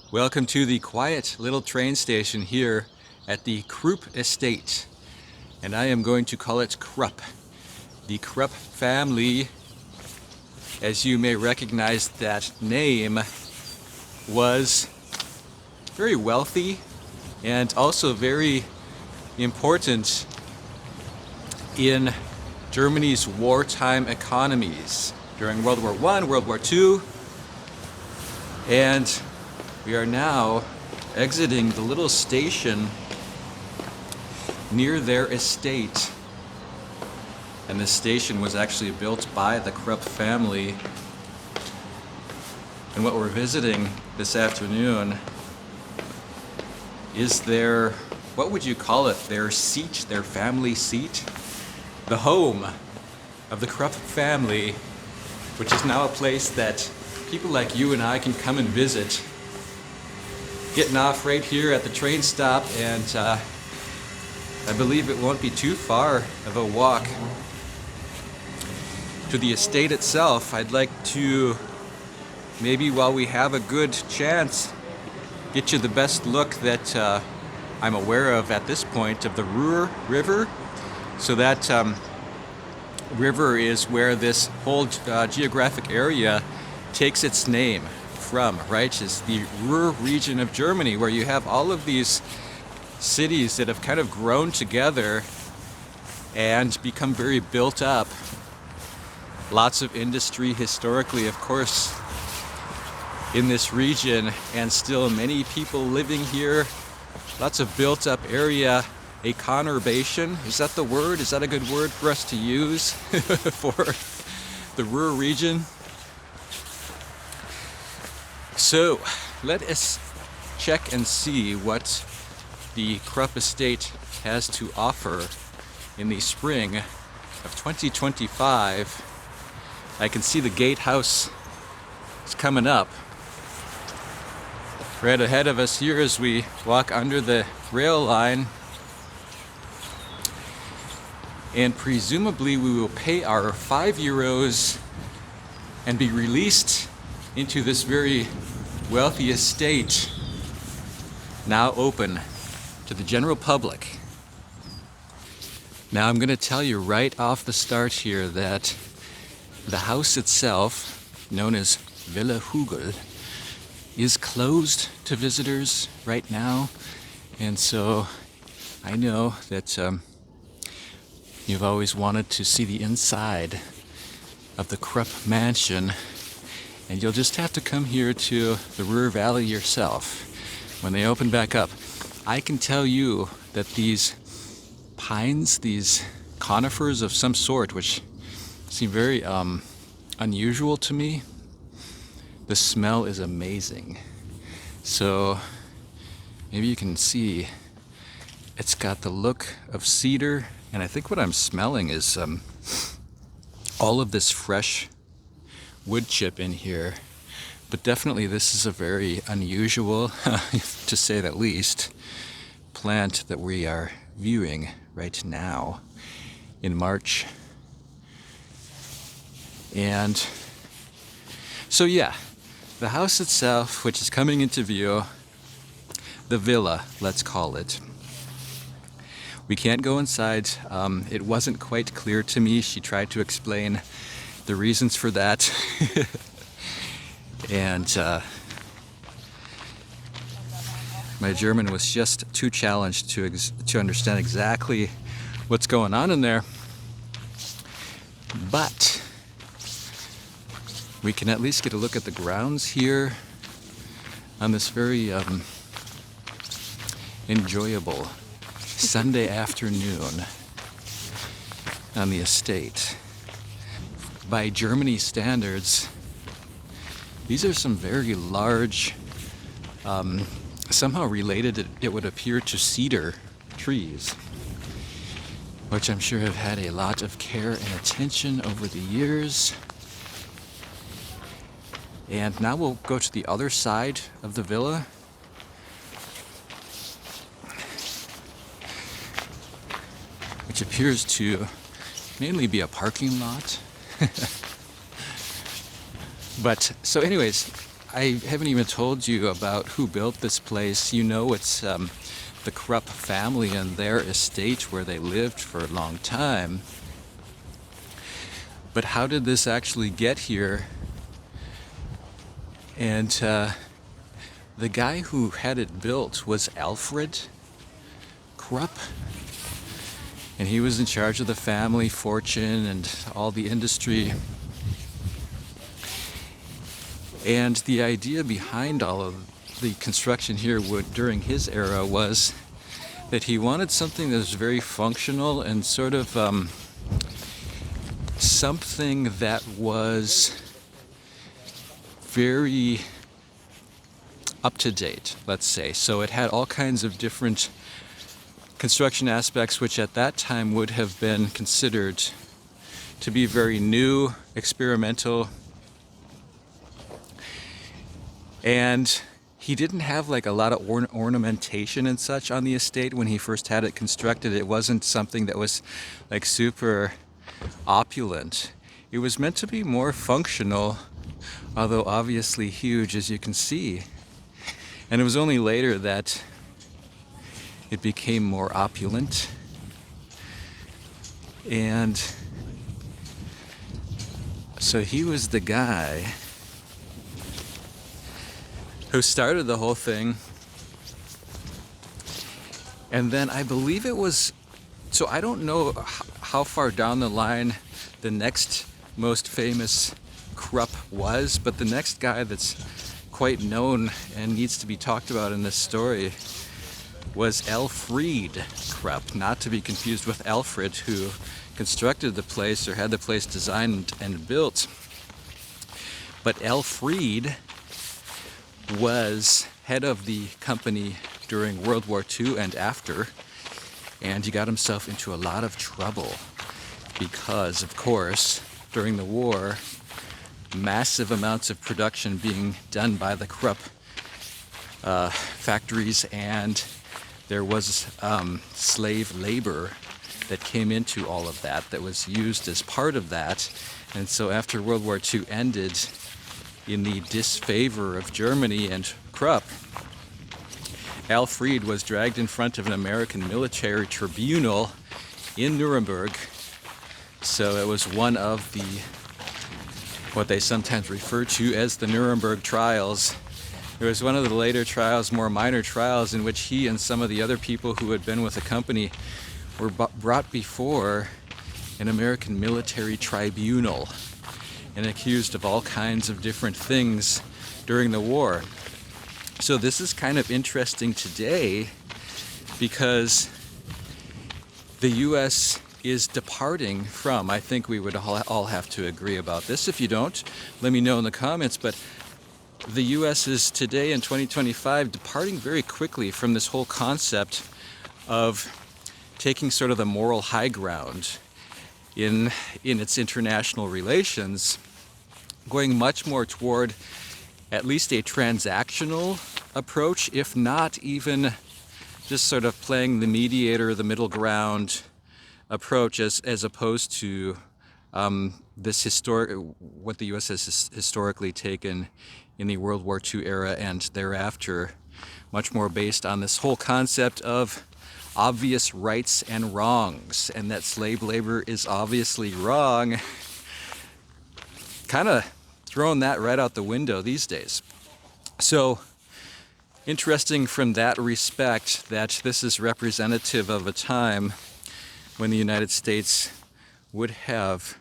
Welcome to the quiet little train station here at the Krupp estate. And I am going to call it Krupp. The Krupp family, as you may recognize that name, was very wealthy and also very important in Germany's wartime economies during World War I, World War II, and we are now exiting the little station near their estate. And this station was actually built by the Krupp family. And what we're visiting this afternoon is their, what would you call it? Their seat, their family seat? The home of the Krupp family, which is now a place that people like you and I can come and visit. Getting off right here at the train stop, and I believe it won't be too far of a walk to the estate itself. I'd like to, maybe while we have a good chance, get you the best look that I'm aware of at this point of the Ruhr River. So that river is where this whole geographic area takes its name from, right? Is the Ruhr region of Germany, where you have all of these cities that have kind of grown together and become very built up. Lots of industry historically, of course, in this region, and still many people living here. Lots of built up area. A conurbation, is that the word? Is that a good word for us to use for the Ruhr region? So let us check and see what the Krupp estate has to offer in the spring of 2025. I can see the gatehouse is coming up right ahead of us here as we walk under the rail line. And presumably we will pay our €5 and be released into this very wealthy estate, now open to the general public. Now I'm going to tell you right off the start here that the house itself, known as Villa Hugel, is closed to visitors right now. And so I know that you've always wanted to see the inside of the Krupp mansion, and you'll just have to come here to the Ruhr Valley yourself when they open back up. I can tell you that these pines, these conifers of some sort, which seem very unusual to me, the smell is amazing. So maybe you can see it's got the look of cedar, and I think what I'm smelling is all of this fresh wood chip in here. But definitely this is a very unusual, to say the least, plant that we are viewing right now in March. And so yeah, the house itself, which is coming into view, the villa, let's call it. We can't go inside. It wasn't quite clear to me. She tried to explain the reasons for that. And my German was just too challenged to understand exactly what's going on in there. But we can at least get a look at the grounds here on this very enjoyable Sunday afternoon on the estate. By Germany standards, these are some very large, somehow related, it would appear, to cedar trees, which I'm sure have had a lot of care and attention over the years. And now we'll go to the other side of the villa. Which appears to mainly be a parking lot. But so anyways, I haven't even told you about who built this place. You know, it's the Krupp family and their estate where they lived for a long time. But how did this actually get here? And the guy who had it built was Alfred Krupp. And he was in charge of the family fortune and all the industry. And the idea behind all of the construction here during his era was that he wanted something that was very functional and sort of something that was very up to date, let's say. So it had all kinds of different construction aspects which at that time would have been considered to be very new, experimental. And he didn't have like a lot of ornamentation and such on the estate when he first had it constructed. It wasn't something that was like super opulent. It was meant to be more functional, although obviously huge, as you can see. And it was only later that it became more opulent. And so he was the guy who started the whole thing. And then I believe it was, so I don't know how far down the line the next most famous Krupp was, but the next guy that's quite known and needs to be talked about in this story was Elfried Krupp, not to be confused with Alfred, who constructed the place or had the place designed and built. But Elfried was head of the company during World War II and after, and he got himself into a lot of trouble because, of course, during the war, massive amounts of production being done by the Krupp factories, and there was slave labor that came into all of that was used as part of that. And so after World War II ended, in the disfavor of Germany and Krupp, Alfried was dragged in front of an American military tribunal in Nuremberg. So it was one of the, what they sometimes refer to as the Nuremberg trials. It was one of the later trials, more minor trials, in which he and some of the other people who had been with the company were brought before an American military tribunal and accused of all kinds of different things during the war. So this is kind of interesting today because the U.S. is departing from, I think we would all have to agree about this. If you don't, let me know in the comments, but the U.S. is today in 2025 departing very quickly from this whole concept of taking sort of the moral high ground in its international relations, going much more toward at least a transactional approach, if not even just sort of playing the mediator, the middle ground approach, as opposed to this what the U.S. has historically taken in the World War II era and thereafter, much more based on this whole concept of obvious rights and wrongs, and that slave labor is obviously wrong. Kind of throwing that right out the window these days. So interesting from that respect that this is representative of a time when the United States would have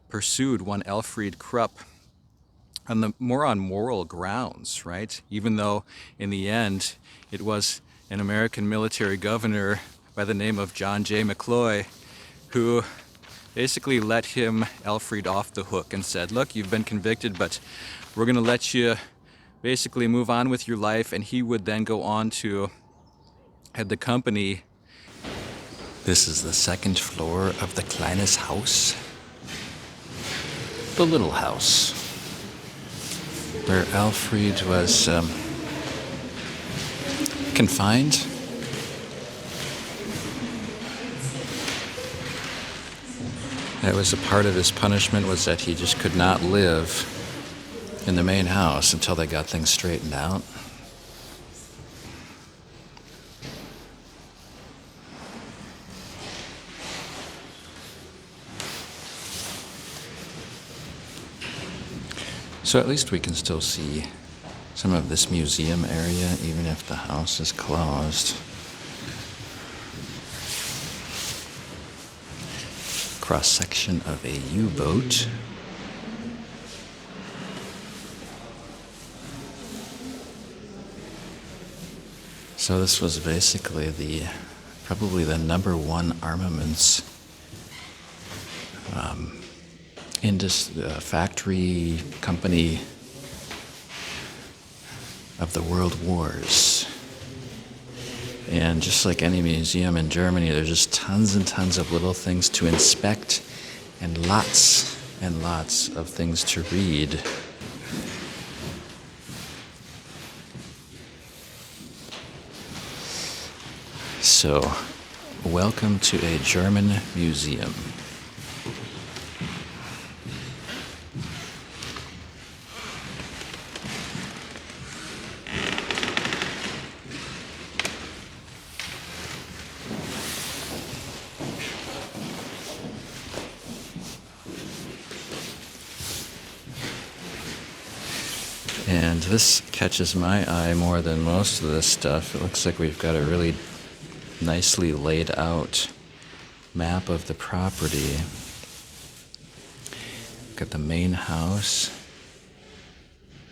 pursued one Elfried Krupp on moral grounds, right? Even though in the end it was an American military governor by the name of John J. McCloy who basically let Alfried off the hook and said, look, you've been convicted, but we're going to let you basically move on with your life. And he would then go on to head the company. This is the second floor of the Kleines Haus, the little house, where Alfried was confined. That was a part of his punishment, was that he just could not live in the main house until they got things straightened out. So at least we can still see some of this museum area, even if the house is closed. Cross-section of a U-boat. So this was basically probably the #1 armaments factory company of the world wars. And just like any museum in Germany, there's just tons and tons of little things to inspect and lots of things to read. So, welcome to a German museum. And this catches my eye more than most of this stuff. It looks like we've got a really nicely laid out map of the property. Got the main house.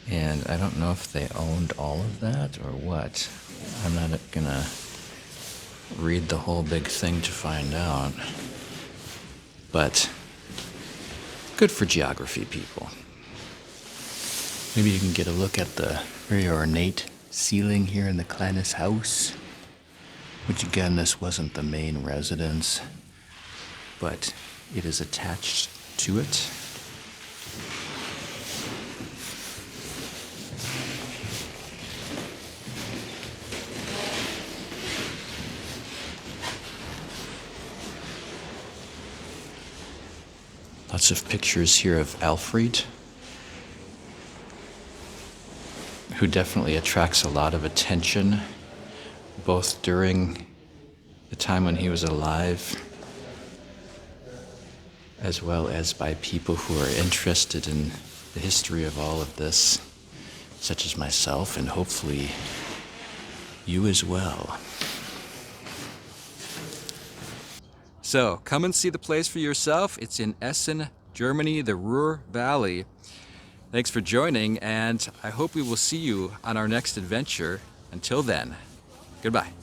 And I don't know if they owned all of that or what. I'm not gonna read the whole big thing to find out. But good for geography people. Maybe you can get a look at the very ornate ceiling here in the Kleines Haus, which again, this wasn't the main residence, but it is attached to it. Lots of pictures here of Alfred, who definitely attracts a lot of attention, both during the time when he was alive, as well as by people who are interested in the history of all of this, such as myself, and hopefully you as well. So, come and see the place for yourself. It's in Essen, Germany, the Ruhr Valley. Thanks for joining, and I hope we will see you on our next adventure. Until then, goodbye.